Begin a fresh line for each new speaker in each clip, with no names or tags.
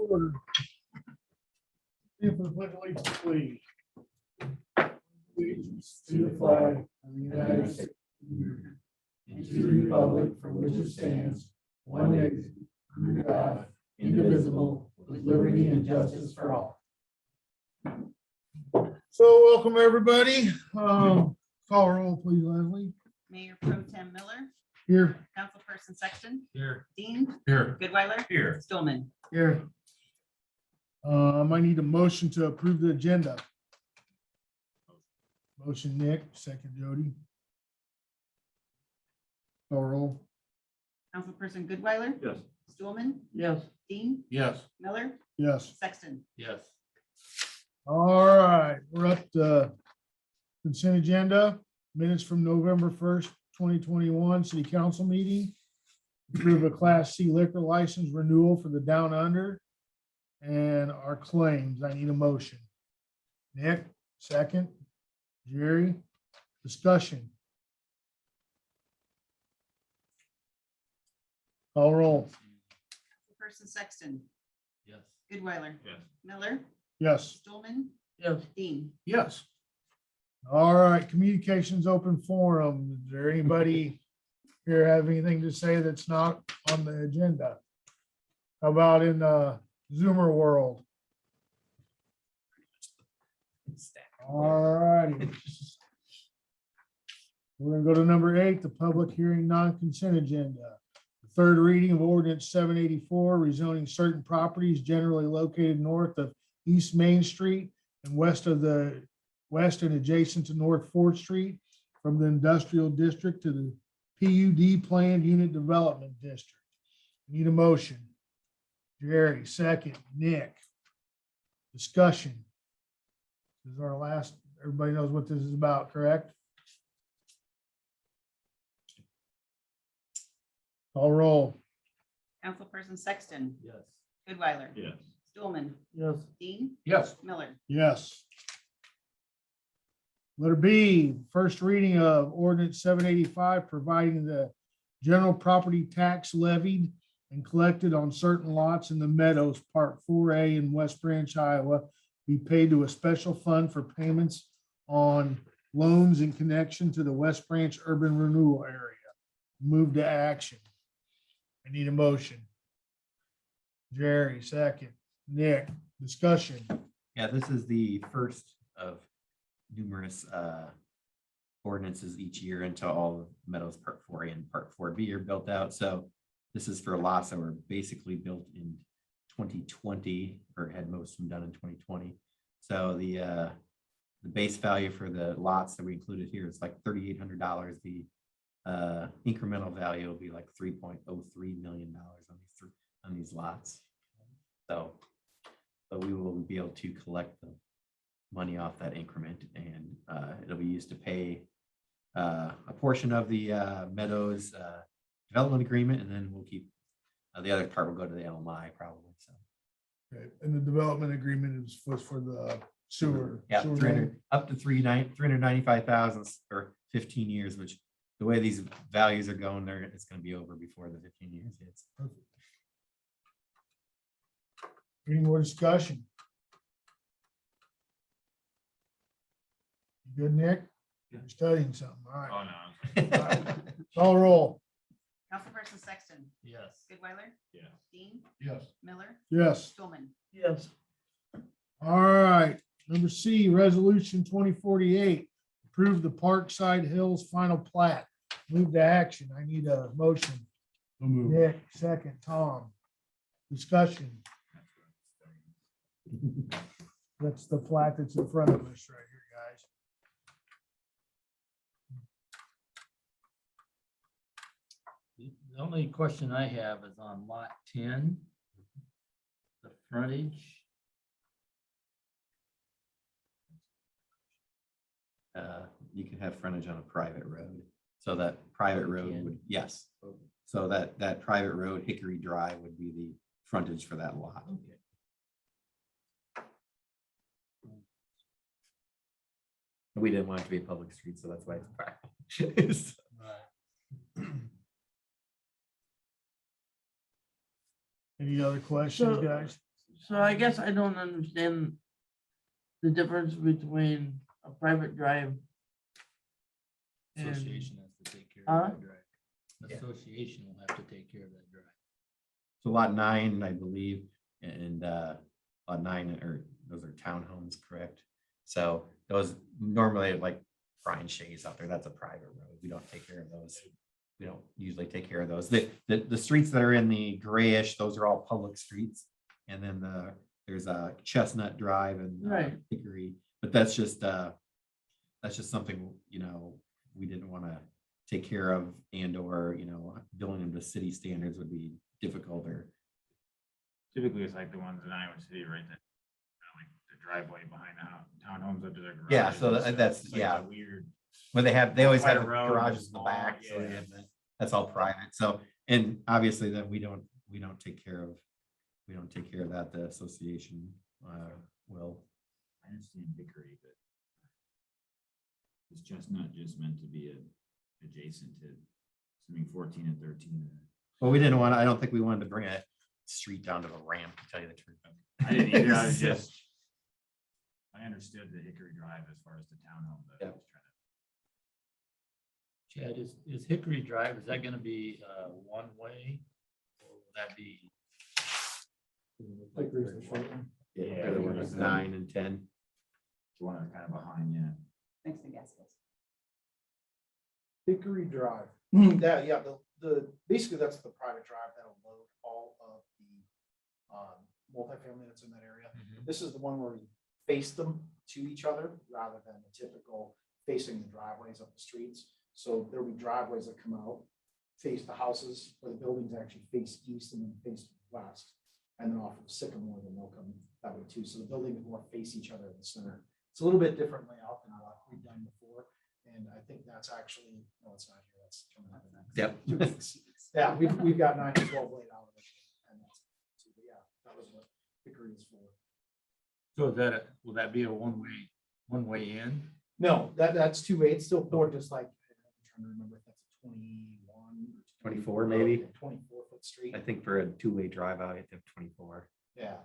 order. Stand for the pledge of allegiance, please. Allegiance to the flag of the United States and to the republic for which it stands, one nation, under God, indivisible, with liberty and justice for all. So welcome, everybody. Call roll, please, Leslie.
Mayor Pro Tem Miller,
Here.
Councilperson Sexton,
Here.
Dean,
Here.
Goodweiler,
Here.
Stillman.
Here. I need a motion to approve the agenda. Motion Nick, second Jody. Call roll.
Councilperson Goodweiler,
Yes.
Stillman,
Yes.
Dean,
Yes.
Miller,
Yes.
Sexton.
Yes.
All right, we're up to consent agenda, minutes from November 1st, 2021, city council meeting. Approve a Class C liquor license renewal for the Down Under. And our claims, I need a motion. Nick, second. Jerry, discussion. Call roll.
Councilperson Sexton,
Yes.
Goodweiler,
Yes.
Miller,
Yes.
Stillman,
Yes.
Dean.
Yes. All right, communications open forum. Is there anybody here have anything to say that's not on the agenda? How about in Zoomer world? All righty. We're gonna go to number 8, the public hearing non-consent agenda. The third reading of ordinance 784, rezoning certain properties generally located north of East Main Street and west and adjacent to North Fourth Street from the industrial district to the PUD planned unit development district. Need a motion. Jerry, second. Nick. Discussion. This is our last, everybody knows what this is about, correct? Call roll.
Councilperson Sexton,
Yes.
Goodweiler,
Yes.
Stillman,
Yes.
Dean,
Yes.
Miller.
Yes. Letter B, first reading of ordinance 785, providing the general property tax levied and collected on certain lots in the Meadows, Part 4A in West Branch, Iowa, be paid to a special fund for payments on loans in connection to the West Branch urban renewal area. Move to action. I need a motion. Jerry, second. Nick, discussion.
Yeah, this is the first of numerous ordinances each year until all of Meadows Part 4A and Part 4B are built out. So this is for lots that were basically built in 2020 or had most of them done in 2020. So the base value for the lots that we included here is like $3,800. The incremental value will be like $3.03 million on these lots. So we will be able to collect the money off that increment, and it'll be used to pay a portion of the Meadows development agreement, and then we'll keep the other part will go to the LMI probably. So
Okay, and the development agreement was for the sewer.
yeah,
sewer
300 up to 395,000 for 15 years, which the way these values are going there, it's going to be over before the 15 years hits.
main. Any more discussion? You good, Nick?
Yeah.
You're studying something, all right.
Oh, no.
Call roll.
Councilperson Sexton,
Yes.
Goodweiler,
Yes.
Dean,
Yes.
Miller,
Yes.
Stillman.
Yes. All right, number C, resolution 2048, approve the Parkside Hills final plat. Move to action. I need a motion. Nick, second. Tom. Discussion. That's the plat that's in front of us right here, guys.
The only question I have is on lot 10, the frontage.
You can have frontage on a private road. So that private road would, yes. So that private road, Hickory Drive, would be the frontage for that lot. We didn't want it to be a public street, so that's why it's private.
Any other questions, guys?
So I guess I don't understand the difference between a private drive. and-
Association has to take care
Huh?
of that drive. The
Yeah.
association will have to take care of that drive.
So lot 9, I believe, and lot 9, or those are townhomes, correct? So those normally like Brian Shays out there, that's a private road. We don't take care of those. We don't usually take care of those. The streets that are in the grayish, those are all public streets. And then there's a Chestnut Drive and
Right.
Hickory, but that's just something, we didn't want to take care of, and or, building them to city standards would be difficult, or
Typically, it's like the ones in Iowa City, right? That like the driveway behind the townhomes up to their garage.
Yeah, so that's, yeah.
Weird.
Well, they always have
Private road,
garages in the
small,
back, so
yeah.
that's all private. So, and obviously then we don't take care of that. The association will.
I understand Hickory, but it's just not just meant to be adjacent to, assuming 14 and 13.
Well, I don't think we wanted to bring a street down to the ramp, to tell you the truth.
I didn't either. I was just, I understood the Hickory Drive as far as the townhome, but I
Yeah.
was trying to.
Chad, is Hickory Drive, is that gonna be one way? Or will that be?
Yeah, the ones 9 and 10.
The one that's kind of behind, yeah.
Next to Gaskell's.
Hickory Drive. Yeah, basically that's the private drive that'll load all of the multifamily that's in that area. This is the one where we face them to each other rather than the typical facing the driveways up the streets. So there'll be driveways that come out, face the houses, where the buildings actually face east and then face west. And then off of Sycamore, then they'll come that way too. So the buildings more face each other in the center. It's a little bit different layout than what we've done before. And I think that's actually, no, it's not here. That's coming up next.
Yep.
2 weeks. Yeah, we've got 9 and 12 laid out. And that's, but yeah, that was what Hickory is for.
So will that be a one way in?
No, that's 2-way. It's still poured just like, I'm trying to remember if that's a 21.
24 maybe.
24-foot street.
I think for a 2-way drive out, you have to have 24.
Yeah.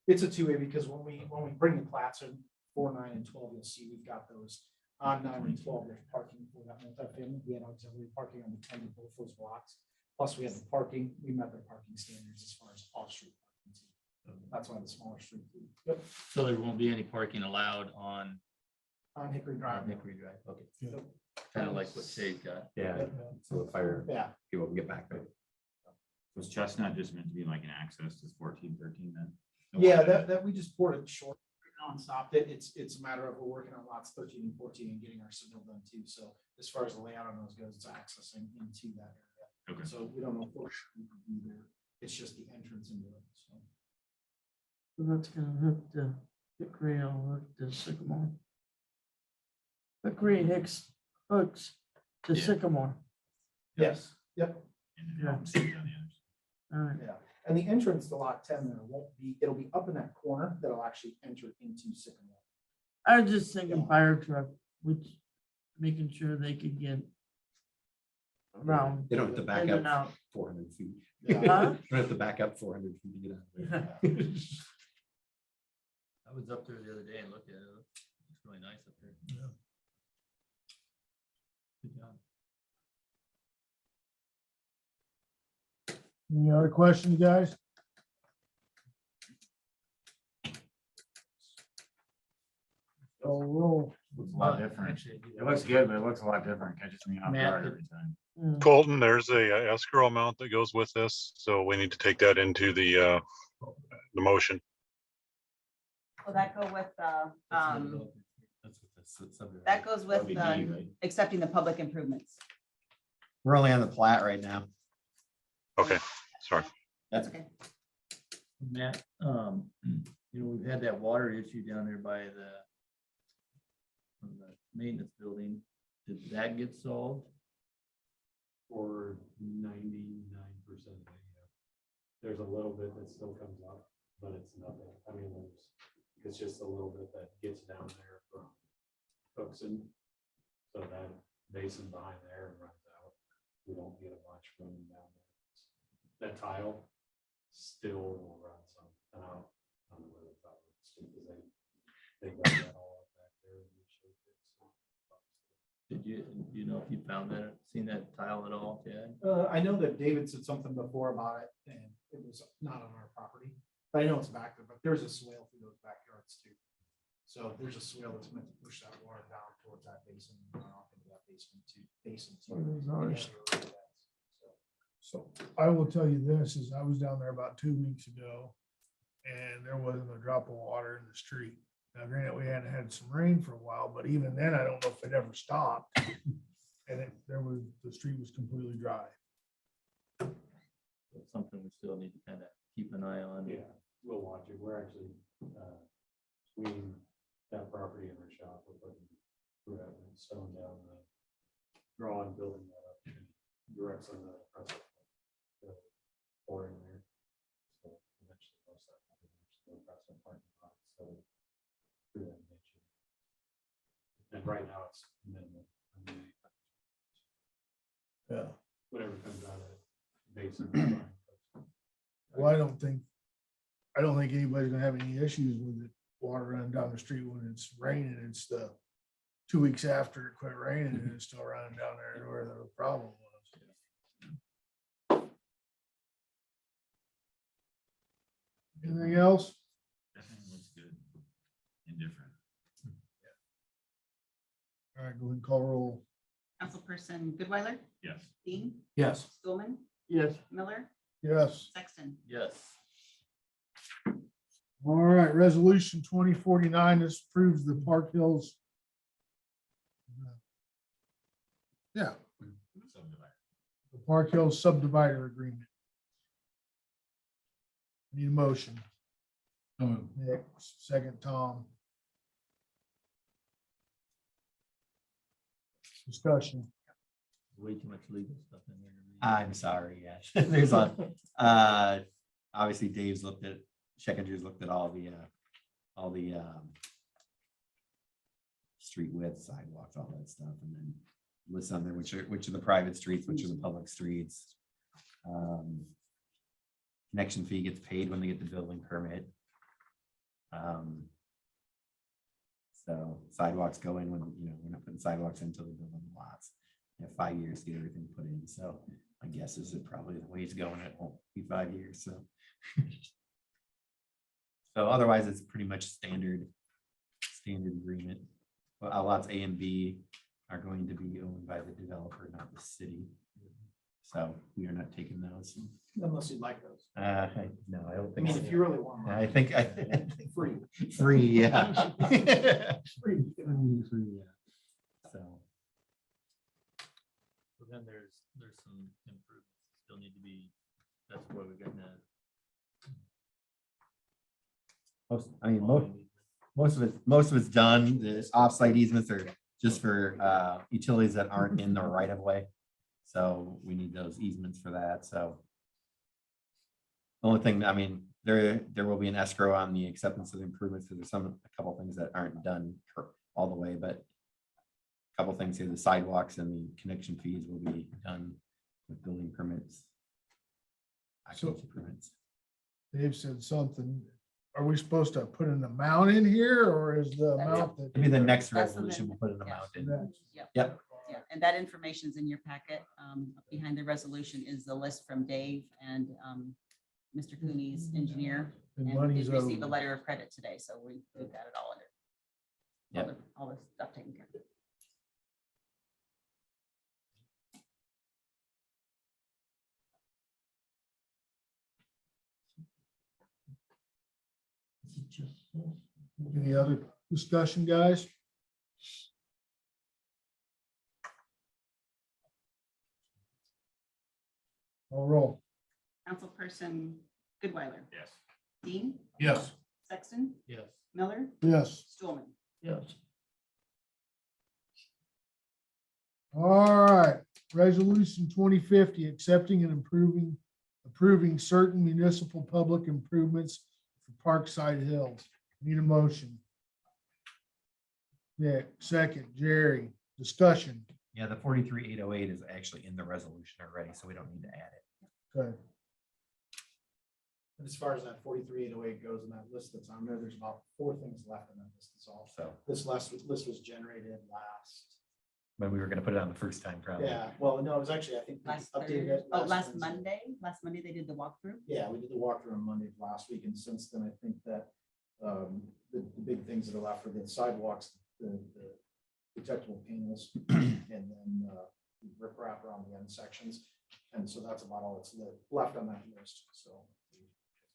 It's a 2-way because when we bring the plats in 4, 9, and 12, you'll see we've got those on 9 and 12. There's parking for that multifamily. We had auxiliary parking on the 10 of both those blocks. Plus we had the parking. We met the parking standards as far as off-street parking too. That's why the smaller street. Yep.
So there won't be any parking allowed on
On Hickory Drive.
Hickory Drive, okay,
Yep.
kind of like what Shay's got.
Yeah, so the fire
Yeah.
people can get back there.
Was Chestnut just meant to be like an access to 14, 13 then?
Yeah, that we just poured it short and stopped it. It's a matter of we're working on lots 13 and 14 and getting our signal done too. So as far as the layout on those goes, it's accessing into that area.
Okay.
So we don't know if we'll be there. It's just the entrance into it. So
So that's gonna hook the Hickory, I'll hook the Sycamore. Hickory hooks to
Yeah.
Sycamore.
yes, yep.
And then
Yeah.
Elm City on the other side.
All right.
Yeah. And the entrance to lot 10 there won't be, it'll be up in that corner that'll actually enter into Sycamore.
I was just thinking fire truck, which making sure they could get around
They don't have to back
in and
up
out.
400 feet.
Yeah.
Huh?
They don't have to back up 400 feet to get out of there.
I was up there the other day and looked at it. It's really nice up there.
Yeah.
Good job.
Any other questions, guys? Oh, roll.
Looks a lot different.
Actually, I do
It looks good, but it looks a lot different. Catches me off
Matt,
guard
the-
every time.
Mm.
Colton, there's a escrow amount that goes with this, so we need to take that into the motion.
Will that go with,
That's what the subdivision-
that goes with,
LBD, right?
accepting the public improvements?
We're only on the plat right now.
Okay, sorry.
That's okay.
Matt, we've had that water issue down there by from the maintenance building. Did that get solved?
For 99% of it, yeah. There's a little bit that still comes up, but it's nothing. I mean, it's just a little bit that gets down there from Cookson. So that basin behind there runs out. We don't get much from down there. That tile still will run some. and out on the other side of the street, 'cause they got that all up back there. And reshaped it, so.
Did you, do you know if you found that, seen that tile at all, Chad?
I know that David said something before about it, and it was not on our property, but I know it's back there, but there's a swale through those backyards too. So there's a swale that's meant to push that water down towards that basin, and run off into that basement too, basin too.
Well, there's
And
ours.
the area that's- so.
So I will tell you this, is I was down there about 2 weeks ago and there wasn't a drop of water in the street. Now granted, we hadn't had some rain for a while, but even then, I don't know if it ever stopped. And the street was completely dry.
It's something we still need to kind of keep an eye on.
Yeah, we'll watch it. We're actually, between that property and our shop, we're putting stone down the drawing, building that up, directs on the pouring there. So eventually most of that, will be across the parking lot, so through that nature. And right now it's minimal. I mean,
Yeah.
whatever comes out of it, basin. is fine.
Well, I don't think anybody's gonna have any issues with it, water running down the street when it's raining. It's the 2 weeks after it quit raining and it's still running down there where the problem was. Anything else?
Definitely looks good. Indifferent.
All right, go ahead and call roll.
Councilperson Goodweiler?
Yes.
Dean?
Yes.
Stulman?
Yes,
Miller?
Yes.
Sexton?
Yes.
All right, resolution 2049, this approves the Park Hills. Yeah, the Park Hills subdivider agreement. Need a motion. Nick, second Tom. Discussion.
Way too much legal stuff in there.
I'm sorry, yeah. There's obviously Dave's looked at, Scheckinger's looked at all the street width, sidewalks, all that stuff, and then lists on there which are the private streets, which are the public streets. Connection fee gets paid when they get the building permit. So sidewalks go in when, we're not putting sidewalks in until the building lots. You have 5 years to get everything put in, so my guess is that probably the way it's going, it won't be 5 years, so. So otherwise, it's pretty much standard agreement. Well, lots A and B are going to be owned by the developer, not the city. So we are not taking those.
Unless you'd like those.
No, I don't
I
think
mean,
so.
if you really want.
I think,
Free.
free, yeah.
Free.
So,
So then there's some improvements that still need to be, that's where we're getting that.
most of it's done. The offsite easements are just for utilities that aren't in the right of way. So we need those easements for that, so. The only thing, I mean, there will be an escrow on the acceptance of the improvements, because there's a couple things that aren't done all the way, but. A couple things here, the sidewalks and the connection fees will be done with building permits. Occupancy permits.
Dave said something. Are we supposed to put an amount in here or is the
That's-
amount that?
Maybe the next
That's the
resolution will put an
yeah.
amount in.
Next.
Yep.
Yeah, and that information's in your packet. Behind the resolution is the list from Dave and Mr. Cooney's engineer.
And
And we
money's
did receive a
owed.
letter of credit today, so we've got it all under.
Yep.
All the stuff taken care of.
Any other discussion, guys? All roll.
Councilperson Goodweiler?
Yes.
Dean?
Yes.
Sexton?
Yes.
Miller?
Yes.
Stulman?
Yes.
All right, resolution 2050, accepting and approving certain municipal public improvements for Parkside Hills. Need a motion. Nick, second, Jerry, discussion.
Yeah, the 43,808 is actually in the resolution already, so we don't need to add it.
Okay.
And as far as that 43,808 goes in that list that's on there, there's about 4 things left in that list. That's all.
So
This list was generated last.
when we were gonna put it on the first time, probably.
Yeah, well, no, it was actually, I think we
Last
updated
Thursday,
it.
last
Wednesday.
Monday, they did the walkthrough.
Yeah, we did the walkthrough on Monday of last week, and since then, I think that the big things that are left are the sidewalks, the detectable panels, and then rip wrap around the end sections. And so that's about all that's left on that list. So we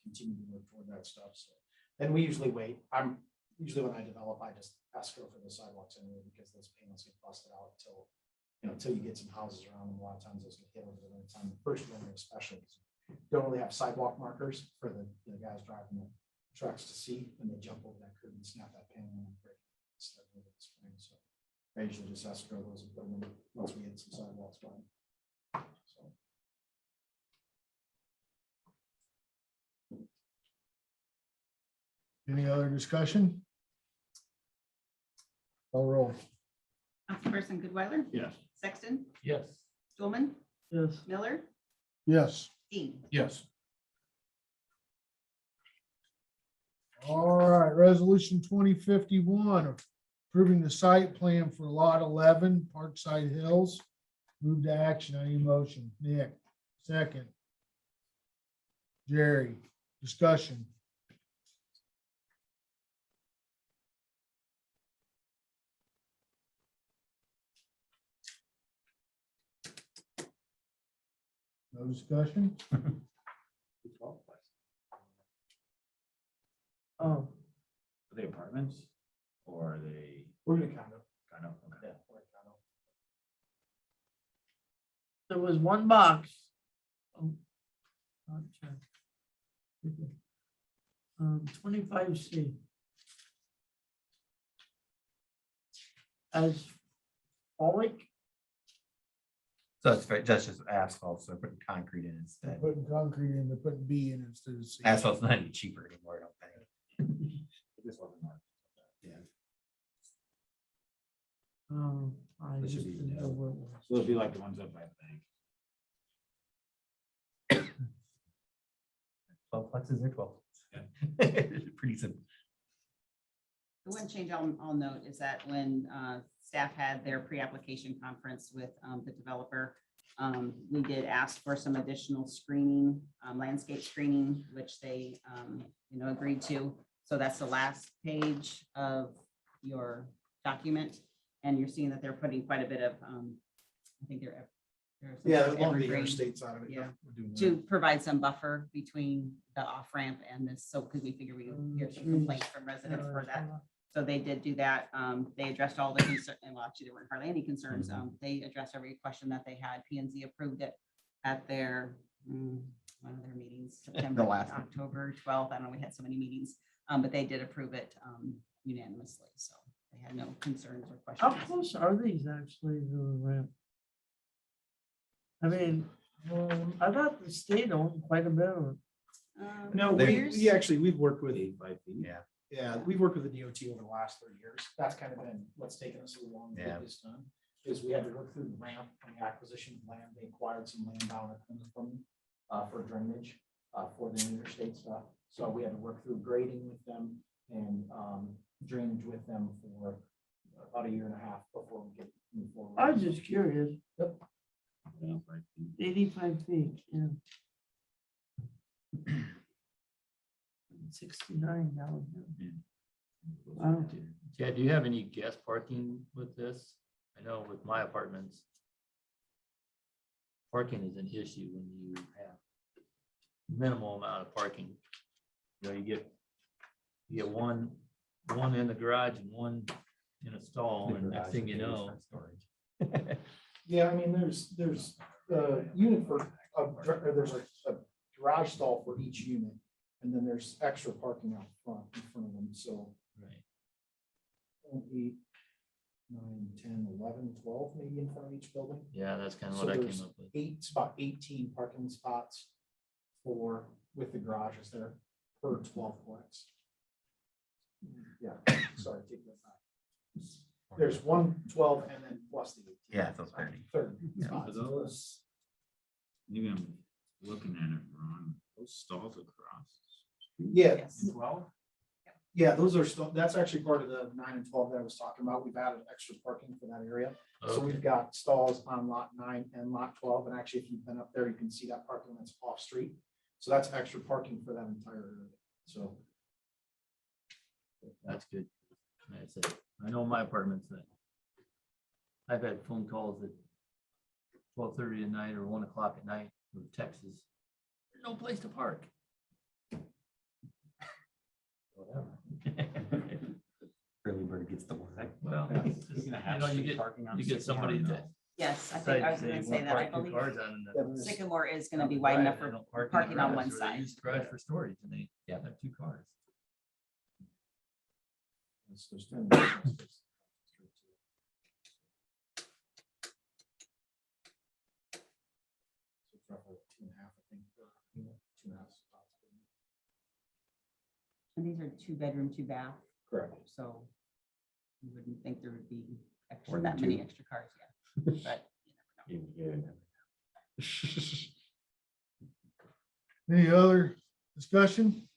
continue to work toward that stuff. So, and we usually wait. I'm usually when I develop, I just escrow for the sidewalks anyway, because those panels get busted out until, until you get some houses around them. A lot of times those get hit over the winter time, the first winter especially. 'Cause you don't really have sidewalk markers for the guys driving the trucks to see, and they jump over that curb and snap that panel and break it. Start over the spring. So I usually just escrow those and put them in once we get some sidewalks going. So.
Any other discussion? Call roll.
Councilperson Goodweiler?
Yes.
Sexton?
Yes.
Stulman?
Yes.
Miller?
Yes.
Dean?
Yes. All right, resolution 2051, approving the site plan for lot 11, Parkside Hills. Move to action. I need a motion. Nick, second. Jerry, discussion. No discussion?
Oh,
Are they apartments or are they
We're gonna kind of,
kind of? Okay.
yeah, we're kind of.
there was one box. Oh, not sure. 25C. As folic,
So that's just asphalt, so putting concrete in
They're
instead.
putting concrete in, they're putting B in instead of C.
Asphalt's not any cheaper anymore, I don't think.
This wasn't marked.
Yeah.
I
This should
just
be
didn't know
no.
what it was.
So it'd be like the ones up by the bank.
12 plexes or 12. Pretty simple.
The one change I'll note is that when staff had their pre-application conference with the developer, we did ask for some additional screening, landscape screening, which they, agreed to. So that's the last page of your document. And you're seeing that they're putting quite a bit of, I think they're.
Yeah, along the
evergreen.
interstate side of it.
Yeah.
We're doing that.
To provide some buffer between the off-ramp and this, so, because we figure we hear some complaints from residents for that. So they did do that. They addressed all the concerns, and well, actually, there weren't hardly any concerns. They addressed every question that they had. P and Z approved it at their, one of their meetings, September,
last one.
October 12th. I don't know, we had so many meetings, but they did approve it unanimously, so they had no concerns or
How
questions.
close are these actually to the ramp? I mean, I thought the state owned quite a bit of it.
No,
Here's-
we've worked with,
5 feet.
Yeah.
yeah, we've worked with the DOT over the last 30 years. That's kind of been what's taken us so long to
Yeah.
get this done. Is we had to work through the ramp and the acquisition of land. They acquired some land down at from for drainage for the interstate stuff. So we had to work through grading with them and drainage with them for about a year and a half before we could move forward.
I was just curious.
Yep.
Yeah, 5 feet.
85 feet, yeah. 69 down here. Wow.
Yeah, do you have any guest parking with this? I know with my apartments, parking is an issue when you have minimal amount of parking. You know, you get one in the garage and one in a stall, and next thing you know.
Yeah, I mean, there's a unit for, there's a garage stall for each unit. And then there's extra parking out front in front of them, so
Right.
8, 9, 10, 11, 12 maybe in front of each building.
Yeah, that's kind of
So
what I
there's
came up with.
It's about 18 parking spots with the garages there per 12 plex. Yeah, sorry, take that back. There's 112 and then plus the 18.
Yeah, so it's 30.
30
Yeah.
spots.
Are those, maybe I'm looking at it wrong, Those stalls across.
Yeah,
Yes.
yeah, those are still, that's actually part of the 9 and 12 that I was talking about. We've added extra parking for that area. So
Okay.
we've got stalls on lot 9 and lot 12, and actually, if you've been up there, you can see that parking that's off street. So that's extra parking for that entire area, so.
That's good. Like I said, I know my apartments that I've had phone calls at 12:30 at night or 1 o'clock at night with Texas. There's no place to park. Whatever.
Early bird gets the worm.
Well, it's just, you get somebody that
Yes, I think I was
decides
gonna
they
say
want
that. I
to park two
believe
cars on the
Sycamore is gonna be wide enough
Right, they
for
don't park in the
parking on
garage,
one
or they
side.
use the garage for storage and they
Yeah.
have 2 cars.
There's 10 additional spaces. So it's roughly 2.5, I think, or, 2.5 spots.
And these are 2-bedroom, 2-bath,
Correct.
so you wouldn't think there would be
More
extra,
than
that many
2.
extra cars yet. But
Any other discussion?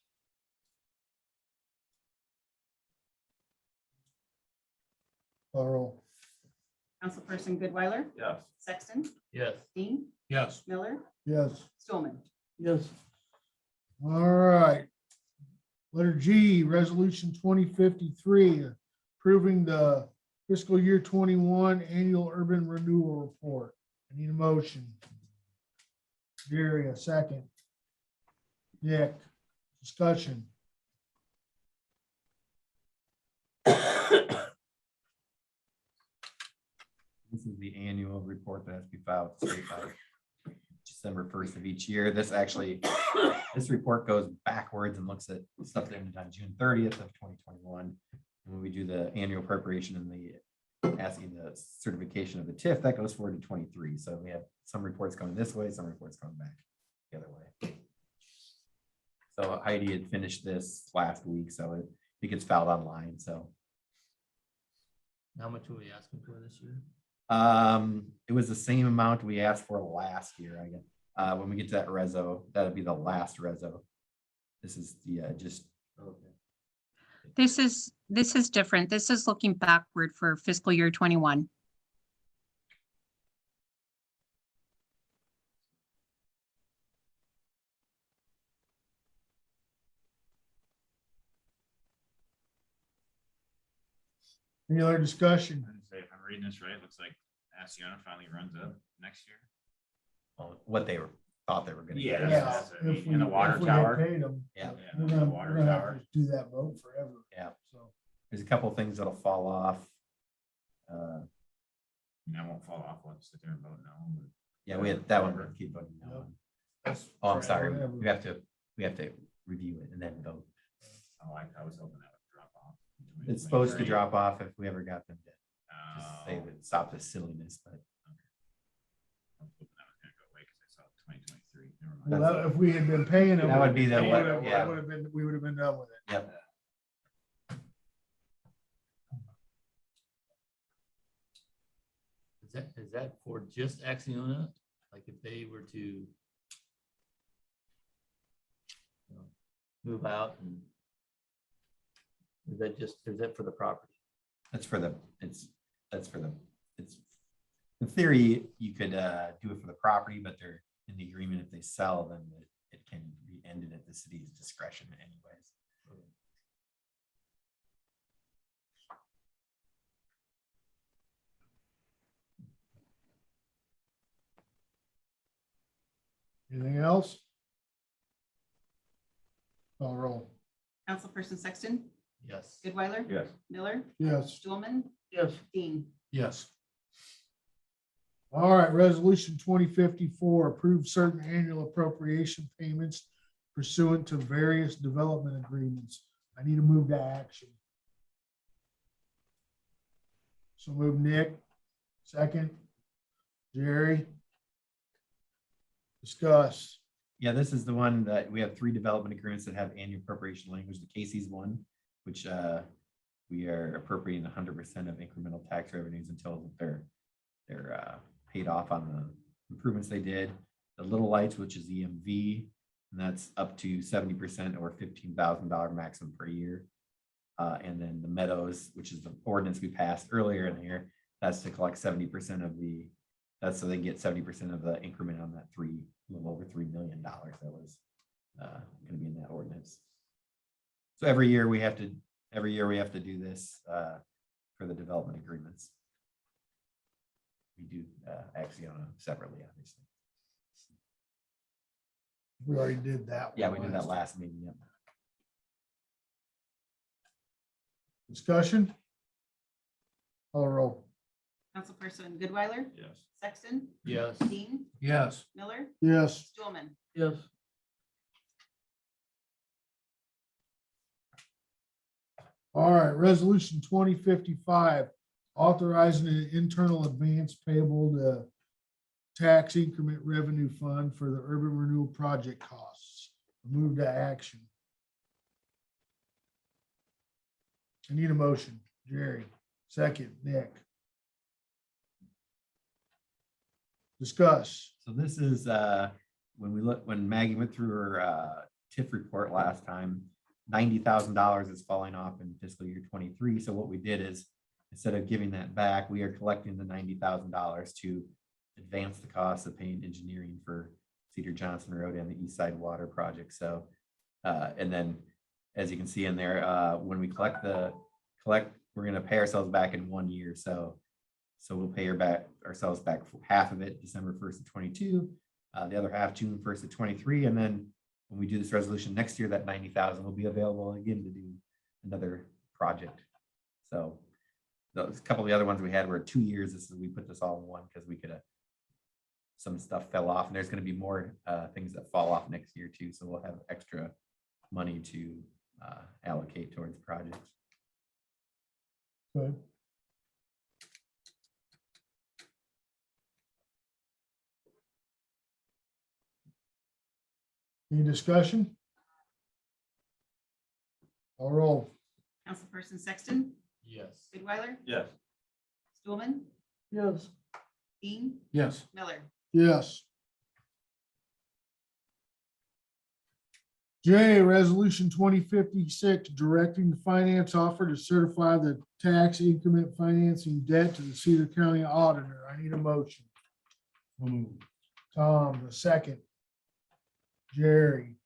Call roll.
Councilperson Goodweiler?
Yes.
Sexton?
Yes.
Dean?
Yes.
Miller?
Yes.
Stulman?
Yes,
All right. Letter G, Resolution 2053, approving the fiscal year 21 annual urban renewal report. I need a motion. Jerry, a second. Nick, discussion.
This is the annual report that has to be filed with the state by December 1st of each year. This actually, this report goes backwards and looks at stuff that ended on June 30th of 2021. And when we do the annual appropriation and the asking the certification of the TIF, that goes forward to 23. So we have some reports going this way, some reports going back the other way. So Heidi had finished this last week, so it gets filed online, so.
How much are we asking for this year?
It was the same amount we asked for last year, I guess. When we get to that reso, that'll be the last reso. This is the, just,
Okay.
This is different. This is looking backward for fiscal year 21.
Any other discussion?
I say, if I'm reading this right, it looks like Asiana finally runs up next year.
what they thought they were gonna
Yeah,
get.
that's-
Yeah, if we-
and the water
if we had
tower.
paid them,
Yeah.
We're
the
gonna,
water
we're gonna have
tower.
to do that vote forever.
Yeah.
So,
There's a couple of things that'll fall off.
And I won't fall off, let's sit there and vote no. but-
Yeah, we had that one, we'll keep voting no on.
that's.
Oh, I'm sorry,
forever.
we have to review it and then vote.
Oh, I was hoping that would drop off.
It's supposed to drop off if we ever got them to just
Oh,
say that, stop the silliness, but
I was hoping that was gonna go away because I saw 2023. Never
Well,
mind.
that- if we had been paying them.
That would be the
we
one,
would've-
yeah.
We would have been done with it.
yep.
Is that for just Axiona? Like if they were to move out and is that for the property?
That's for the, in theory, you could do it for the property, but they're in the agreement, if they sell, then it can be ended at the city's discretion anyways.
Anything else? Call roll.
Councilperson Sexton?
Yes.
Goodweiler?
Yes.
Miller?
Yes.
Stulman?
yes,
Dean?
Yes. All right, resolution 2054, approve certain annual appropriation payments pursuant to various development agreements. I need to move to action. So move Nick, second. Jerry. Discuss.
Yeah, this is the one that we have 3 development agreements that have annual appropriation language. The Casey's one, which we are appropriating 100% of incremental tax revenues until they're paid off on the improvements they did. The Little Lights, which is EMV, And that's up to 70% or $15,000 maximum per year. And then the meadows, which is the ordinance we passed earlier in the year, that's to collect 70% of that's so they get 70% of the increment on that a little over $3 million that was going to be in that ordinance. So every year we have to do this for the development agreements. We do Axiona separately, obviously.
We already did that.
Yeah,
one
we did that last meeting. Yep.
Discussion? Call the roll.
Councilperson Goodweiler?
Yes.
Sexton?
Yes.
Dean?
Yes.
Miller?
Yes.
Stulman?
Yes.
All right, resolution 2055, authorizing an internal advance payable to tax increment revenue fund for the urban renewal project costs. Move to action. I need a motion. Jerry, second, Nick. Discuss.
So this is when Maggie went through her TIF report last time, $90,000 is falling off in fiscal year 23. So what we did is, instead of giving that back, we are collecting the $90,000 to advance the cost of paying engineering for Cedar Johnson Road and the East Side Water Project. So, and then as you can see in there, when we collect, we're going to pay ourselves back in 1 year. So we'll pay ourselves back for half of it December 1st of 22, the other half June 1st of 23, and then when we do this resolution next year, that 90,000 will be available again to do another project. So those couple of the other ones we had were 2 years. We put this all in one because we could have, some stuff fell off, and there's going to be more things that fall off next year too. So we'll have extra money to allocate towards projects.
Good. Any discussion? Call roll.
Councilperson Sexton?
Yes.
Goodweiler?
Yes.
Stulman?
Yes.
Dean?
Yes.
Miller?
Yes. J, resolution 2056, directing the finance offer to certify the tax increment financing debt to the Cedar County Auditor. I need a motion. Tom, the second. Jerry,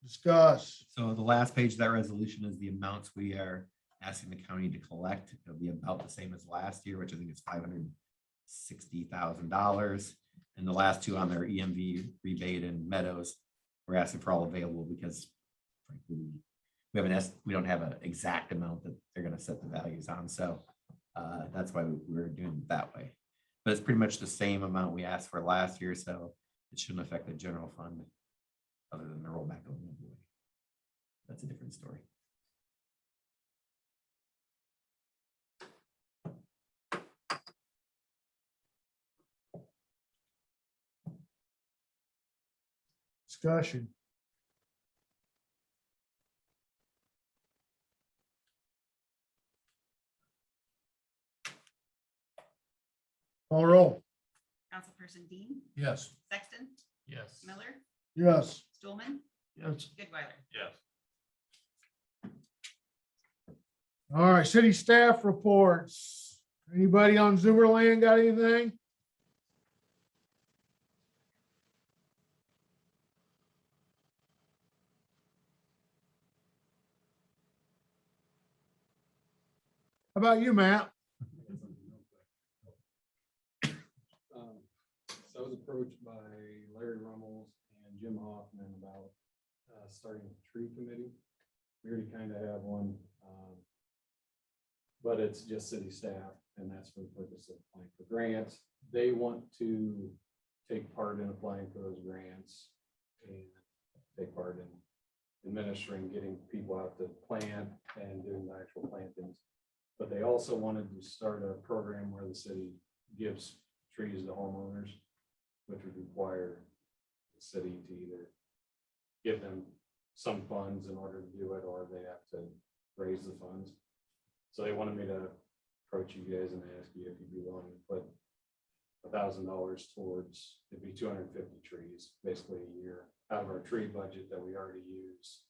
discuss.
So the last page of that resolution is the amounts we are asking the county to collect. It'll be about the same as last year, which I think is $560,000. And the last two on their EMV rebate and Meadows, we're asking for all available because frankly, we don't have an exact amount that they're going to set the values on. So that's why we're doing it that way. But it's pretty much the same amount we asked for last year, so it shouldn't affect the general fund other than the rollback of the employee. That's a different story.
Discussion. Call roll.
Councilperson Dean?
Yes.
Sexton?
Yes.
Miller?
Yes.
Stulman?
Yes.
Goodweiler?
Yes.
All right, city staff reports. Anybody on Zoomerland got anything? How about you, Matt?
So I was approached by Larry Rummels and Jim Hoffman about starting a tree committee. We already kind of have one, but it's just city staff, and that's for the purpose of applying for grants. They want to take part in applying for those grants and take part in administering, getting people out to plant and doing the actual plantings. But they also wanted to start a program where the city gives trees to homeowners, which would require the city to either give them some funds in order to do it, or they have to raise the funds. So they wanted me to approach you guys and ask you if you'd be willing to put $1,000 towards, it'd be 250 trees, basically a year, out of our tree budget that we already use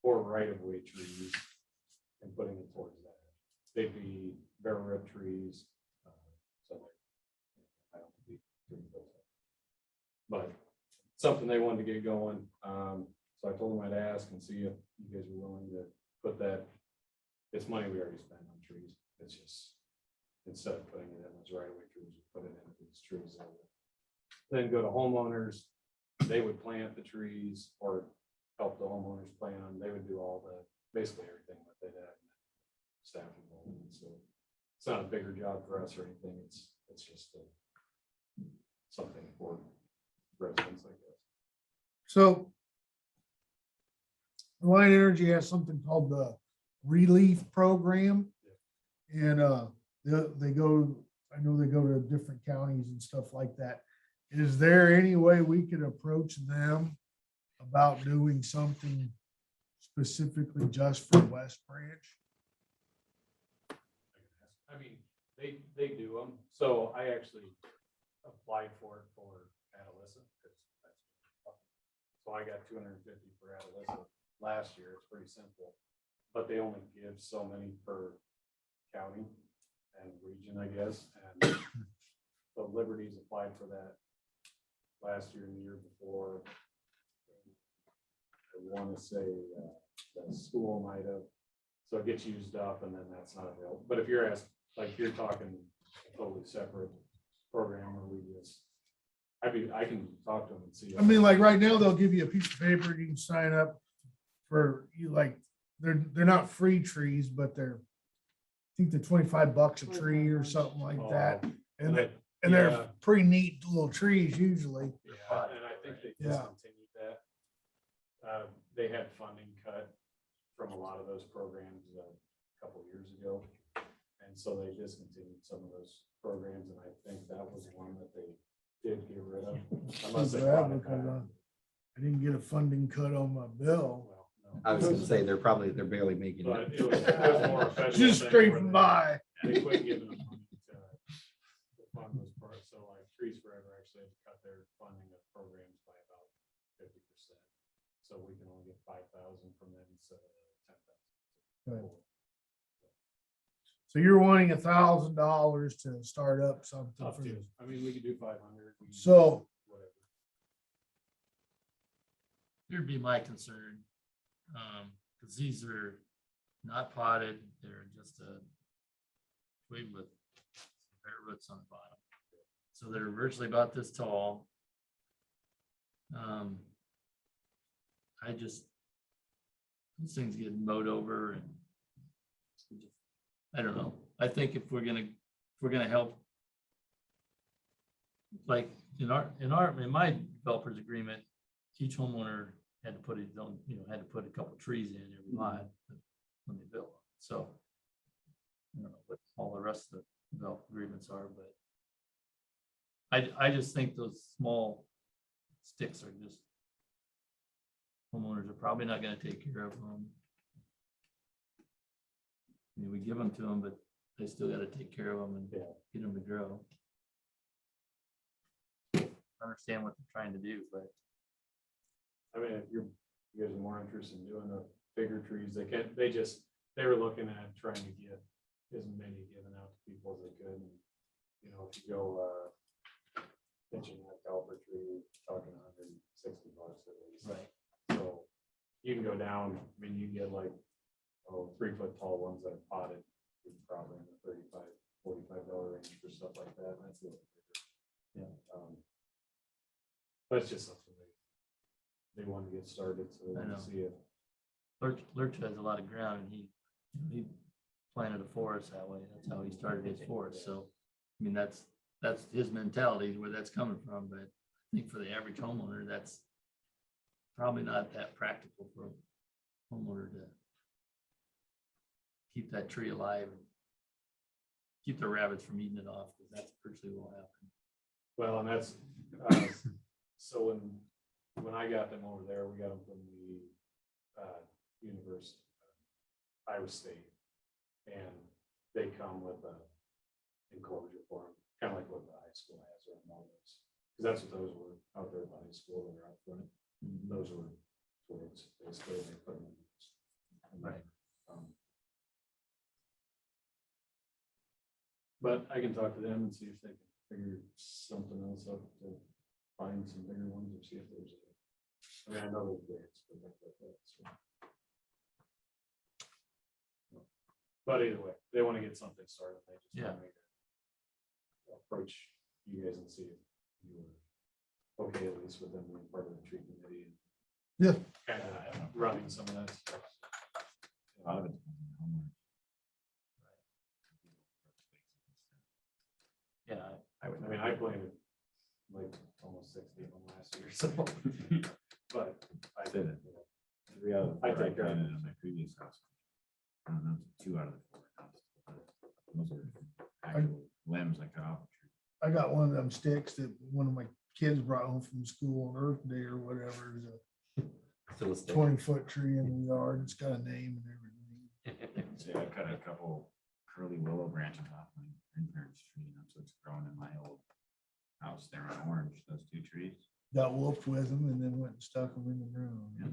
for right-of-way trees and putting it towards that. They'd be bare root trees. So I don't think we could do those. But something they wanted to get going. So I told them I'd ask and see if you guys were willing to put that. It's money we already spent on trees. It's just, instead of putting it in as right-of-way trees, we put it in these trees. that would Then go to homeowners, they would plant the trees or help the homeowners plant them. They would do all the, basically everything that they'd have. Staff involvement, so it's not a bigger job for us or anything. It's just something for residents, I guess.
So Lion Energy has something called the Relief Program. And they go, I know they go to different counties and stuff like that. Is there any way we could approach them about doing something specifically just for West Branch?
I mean, they do them. So I actually applied for it for Atalissa. So I got 250 for Atalissa last year. It's pretty simple, but they only give so many per county and region, I guess. And so Liberty's applied for that last year and the year before. I want to say the school might have. So it gets used up and then that's not available. But if you're asked, like you're talking a totally separate program where we just, I can talk to them and see.
I mean, like right now, they'll give you a piece of paper, you can sign up for you, like, they're not free trees, but they're, I think they're $25 a tree or something like that. And
yeah.
they're pretty neat little trees usually.
Yeah, and I think they discontinued that. They had funding cut from a lot of those programs a couple years ago. And so they discontinued some of those programs, and I think that was one that they did get rid of. Unless they brought it back.
I didn't get a funding cut on my bill.
Well, no.
I was gonna say, they're barely making
But
it.
it was more official.
Just
thing
scraping
where
by.
They quit giving them money to fund those parts. So like Trees Forever actually had to cut their funding of programs by about 50%. So we can only get 5,000 from them instead of 10,000.
Right. So you're wanting $1,000 to start up something
Up
for
to,
this.
I mean, we could do 500. we can do
So-
Whatever.
Here'd be my concern. Cause these are not potted, they're just a twig with bare roots on the bottom. So they're virtually about this tall. I just, these things get mowed over and I don't know. I think if we're gonna help, like in my developer's agreement, each homeowner had to put his own, had to put a couple trees in every lot when they built. So I don't know what all the rest of the development agreements are, but I just think those small sticks are just, homeowners are probably not gonna take care of them. I mean, we give them to them, but they still gotta take care of them and get them to grow. I understand what they're trying to do, but
I mean, if you guys are more interested in doing the bigger trees, they were looking at trying to get as many given out to people as they could. And, if you go, pitching that caliper tree, talking $160 at least.
right.
So you can go down, I mean, you get like, 3-foot tall ones that are potted, you're probably in the $35-$45 range for stuff like that. And that's a little bigger. Yeah. But it's just something they want to get started, so they
I
want
know.
to see it.
Lurch has a lot of ground and he planted a forest that way. That's how he started his forest. So, I mean, that's his mentality where that's coming from, but I think for the average homeowner, that's probably not that practical for a homeowner to keep that tree alive and keep the rabbits from eating it off, because that's virtually what will happen.
Well, and that's, so when I got them over there, we got them from the University, Iowa State. And they come with a enclosure for them, kind of like what the high school has or those. Because that's what those were out there by the school that are out front. Those were towards basically they put them.
Right.
But I can talk to them and see if they can figure something else up to find some bigger ones or see if there's a. I mean, I know there's grants, but like that, so. But either way, they want to get something started. They just want to make approach you guys and see if you were okay at least with them being part of the tree committee.
Yeah.
Kind of running some of that stuff.
A lot of it depends on how much.
Yeah,
I mean, I planted like almost 60 of them last year, so. But I
Say that. 3 out of the
I
4 I
take care of
planted
it.
in my previous house. I don't know, 2 out of the 4 houses. Those are actual limbs I cut off a tree.
I got one of them sticks that one of my kids brought home from school on Earth Day or whatever. It's
Still a
a
stick.
20-foot tree in the yard. It's got a name and everything.
See, I cut a couple curly willow branches off my grandparents' tree, and so it's grown in my old house there on Orange, those 2 trees.
Got whooped with them and then went and stuck them in the ground.
Yeah.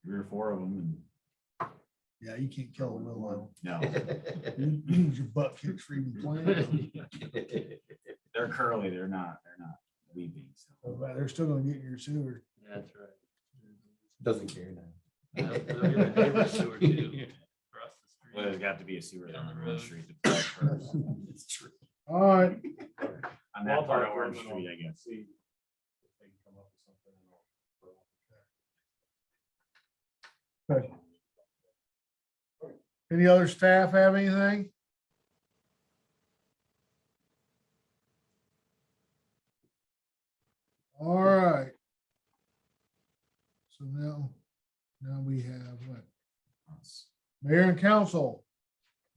3 or 4 of them,
Yeah, you can't kill a willow.
and no,
You use your butt kicks for even playing. them.
they're curly, they're not weeping, so.
But they're still gonna get in your sewer.
that's right.
Doesn't care now.
They'll get a neighbor's sewer too, across the street.
Well, there's got to be a sewer
Down
on
the
the road
road.
street. to plug first.
It's true.
All right,
On that part of
I'll
Orange
talk to them
Street, I
and
guess.
See if they can come up with something.
good. Any other staff have anything? All right. So now we have what? Mayor and council.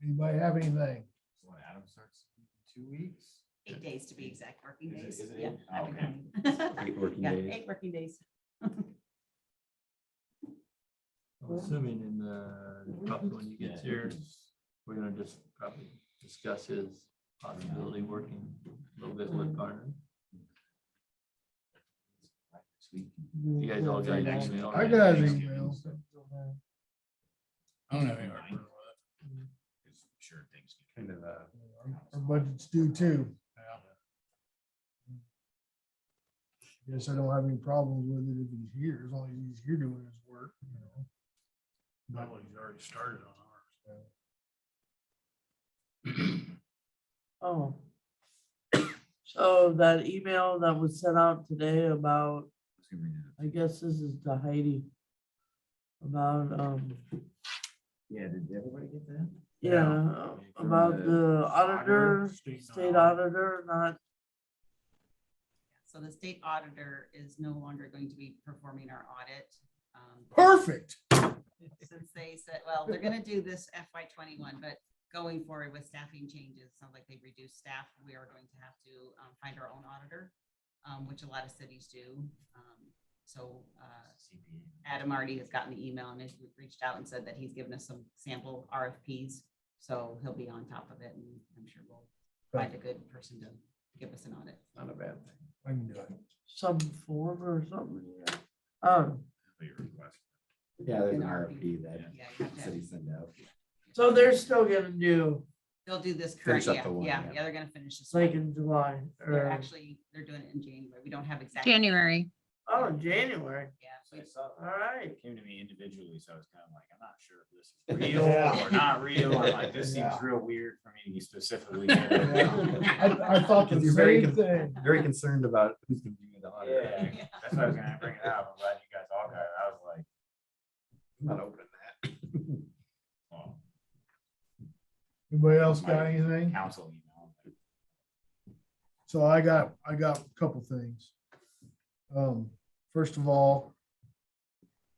Anybody have anything?
What, Adam starts in 2 weeks?
8 days to be exact, working
Is it-
days.
is it
Yeah,
8?
I've been
Okay.
counting.
8 working
Yeah,
days.
8 working days.
I'm assuming in the, probably when he gets here, we're gonna just probably discuss his possibility working a little bit with Garner.
Sweet.
You guys all got your email.
I got his email.
I don't have any argument with it. Because sure, things get
Kind of,
Our budget's due too. Guess I don't have any problems with it if he's here, as long as he's here doing his work, you know.
Not like he's already started on
Oh. So that email that was sent out today about,
Let's get rid of it.
I guess this is to Heidi. About,
Yeah, did everybody get that?
yeah,
From
about
the
the auditor,
State
state auditor, not,
So the state auditor is no longer going to be performing our audit.
Perfect.
Since they said, well, they're gonna do this FY 21, but going forward with staffing changes, sounds like they've reduced staff. We are going to have to find our own auditor, which a lot of cities do. So
CPA.
Adam already has gotten the email and has reached out and said that he's given us some sample RFPs. So he'll be on top of it, and I'm sure we'll find a good person to give us an audit.
not a bad thing.
I can do it.
some form or something. Yeah. Oh,
Your request.
Yeah, there's an
An
RFP that
Yeah, you have to
city
have-
send out.
so they're still gonna do
they'll do this current,
Finish up
yeah,
the one,
yeah,
yeah.
yeah, they're gonna finish this.
like
one.
in July
They're
or,
actually, they're doing it in January. We don't have exact.
January.
oh, January.
Yeah,
So I
we-
saw
All right.
it came to me individually, so I was kind of like, I'm not sure if this is real or not real. I'm like, this seems real weird for me to be specifically.
I thought the
You're very
same thing.
Very concerned about who's gonna do the audit.
Yeah, that's why I was gonna bring it up. I'm glad you guys all got it. I was like,
I'm not opening that.
well,
Anybody else got anything?
council email.
So I got a couple things. First of all,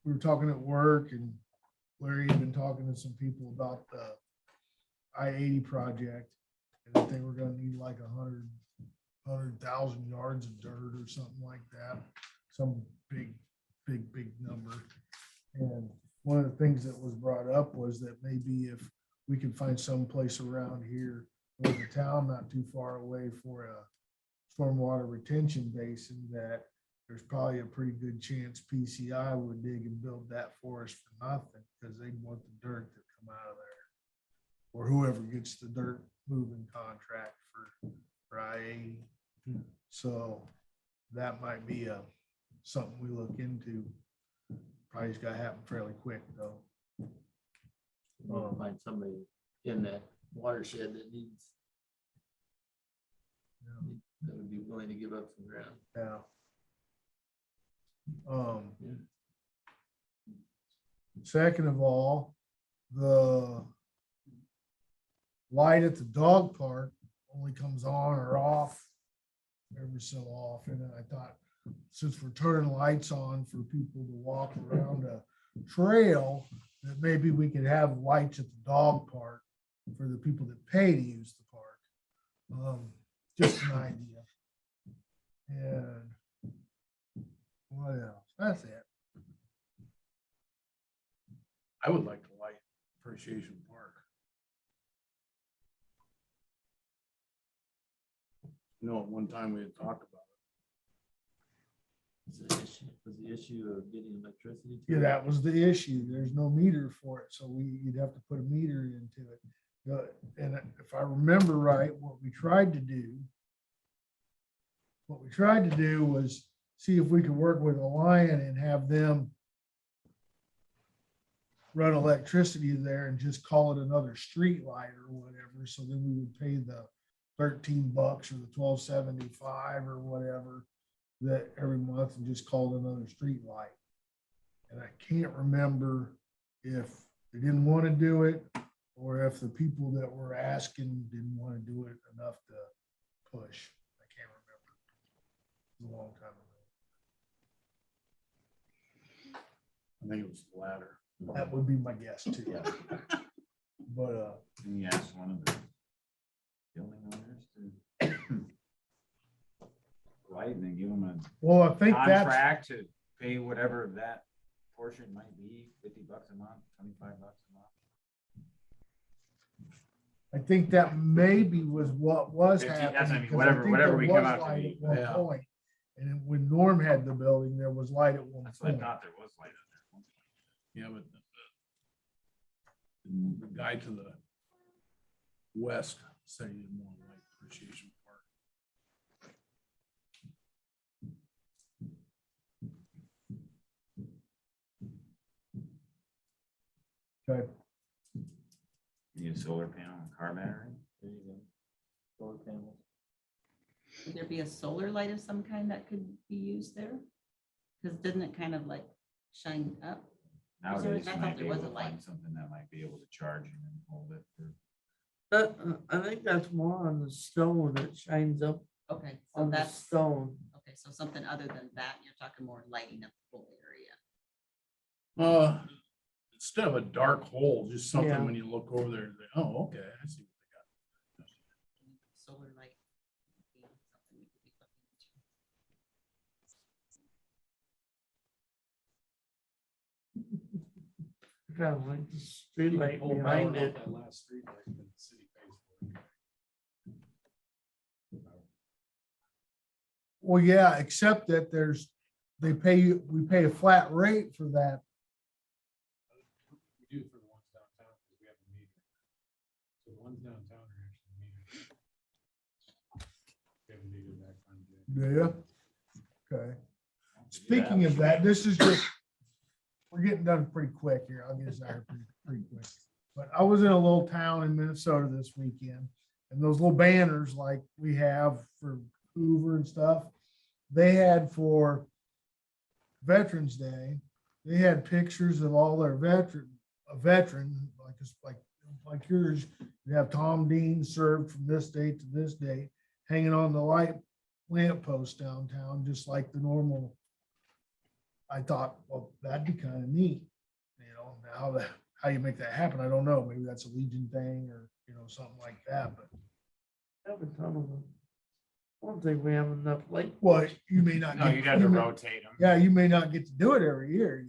we were talking at work and Larry had been talking to some people about the I-80 project. And that they were gonna need like 100,000 yards of dirt or something like that. Some big number. And one of the things that was brought up was that maybe if we could find some place around here or the town not too far away for stormwater retention basin, that there's probably a pretty good chance PCI would dig and build that for us for nothing, because they want the dirt to come out of there. Or whoever gets the dirt moving contract for I-80. So that might be something we look into. Probably has got to happen fairly quick, though.
We'll find somebody in that watershed that needs, that would be willing to give up some ground.
Yeah. Second of all, the light at the dog park only comes on or off every so often. And I thought, since we're turning lights on for people to walk around a trail, that maybe we could have lights at the dog park for the people that pay to use the park. Just an idea. And what else? That's it.
I would like to light Appreciation Park. You know, at one time we had talked about
Was the issue of getting electricity? to
Yeah,
it?
that was the issue. There's no meter for it, so you'd have to put a meter into it. And if I remember right, what we tried to do was see if we could work with Alliant and have them run electricity there and just call it another street light or whatever. So then we would pay the $13 or the $12.75 or whatever that every month and just call it another street light. And I can't remember if they didn't want to do it or if the people that were asking didn't want to do it enough to push. I can't remember. It was a long time ago.
I think it was the latter.
That would be my guess too. But
Can you ask one of the building owners to light and then give them a
well, I think that's,
contract to pay whatever that portion might be, $50 a month, $25 a month?
I think that maybe was what was
50, that's what I
happening.
mean,
'cause I
whatever-
think
whatever
there
we
was
come out to
light
be.
at one
Yeah.
point. And then when Norm had the building, there was light at one
That's what I
point.
thought there was light on there.
Yeah, but the guy to the west said he didn't want to light Appreciation Park.
Okay.
You need a solar panel and car battery?
There you go. Solar panels.
Would there be a solar light of some kind that could be used there? Because doesn't it kind of like shine up?
Nowadays,
I
you
thought
might be
there was
able
a
to
light.
find something that might be able to charge and then hold it for.
I think that's more on the stone that shines up
Okay, so
on the
that's,
stone.
okay, so something other than that, you're talking more lighting up the whole area.
Instead of a dark hole, just something
Yeah.
when you look over there, and think, oh, okay, I see what they got.
Solar light. would be something we could be looking into.
Kind of like the street light
Pull power
behind
off
it.
that last street light that the city pays for.
Well, yeah, except that we pay a flat rate for that.
We do it for the ones downtown because we have a meter. So the ones downtown are actually metered. We have a meter back on Jay.
Do you? Okay. Speaking of that, this is just, we're getting done pretty quick here. I'll get us out here pretty quick. But I was in a little town in Minnesota this weekend, and those little banners like we have for Hoover and stuff, they had for Veterans Day, they had pictures of all their veteran, like yours. You have Tom Dean served from this date to this date, hanging on the lamp post downtown, just like the normal. I thought, well, that'd be kind of neat, how you make that happen, I don't know, maybe that's a Legion thing or, something like that, but,
Have a ton of them. I don't think we have enough light.
well, you may not.
No,
get-
you'd have to
you may-
rotate them.
Yeah, you may not get to do it every year,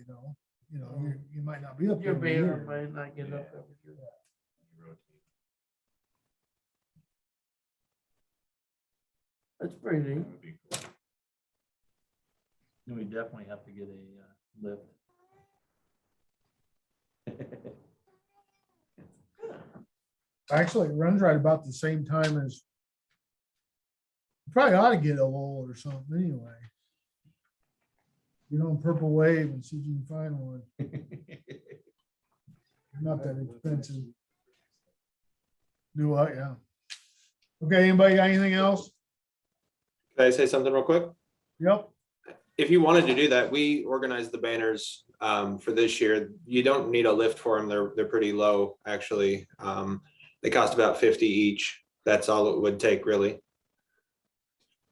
you might not be up there
Your
every
banner
year.
might not get up every year. That's pretty neat.
That would be cool.
then we definitely have to get a lift.
Actually, it runs right about the same time as. Probably ought to get a Lowell or something anyway. Get on Purple Wave and see if you can find one. Not that expensive. Do what? Yeah. Okay, anybody got anything else?
Can I say something real quick?
Yep.
If you wanted to do that, we organized the banners for this year. You don't need a lift for them. They're pretty low, actually. They cost about 50 each. That's all it would take, really.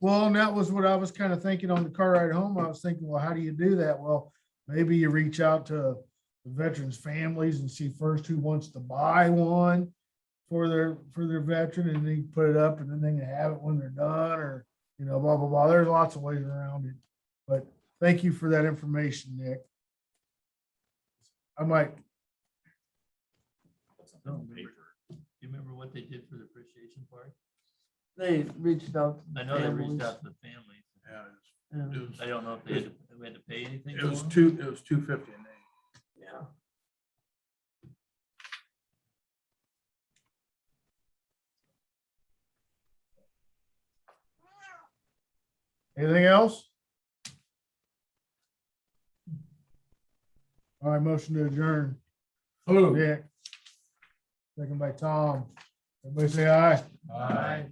Well, and that was what I was kind of thinking on the car ride home. I was thinking, well, how do you do that? Well, maybe you reach out to the veterans' families and see first who wants to buy one for their veteran, and then you put it up, and then they can have it when they're done, or, you know, blah, blah, blah. There's lots of ways around it. But thank you for that information, Nick. I might,
Put something on paper.
Do you remember what they did for the appreciation party?
They reached out. to
I know they reached
families,
out to the families.
Yeah,
and-
it was,
I don't know if we had to pay anything.
it was
for 'em?
$250 a name.
Yeah.
anything else? All right, motion to adjourn. Nick. Second by Tom. Everybody say aye.
Aye.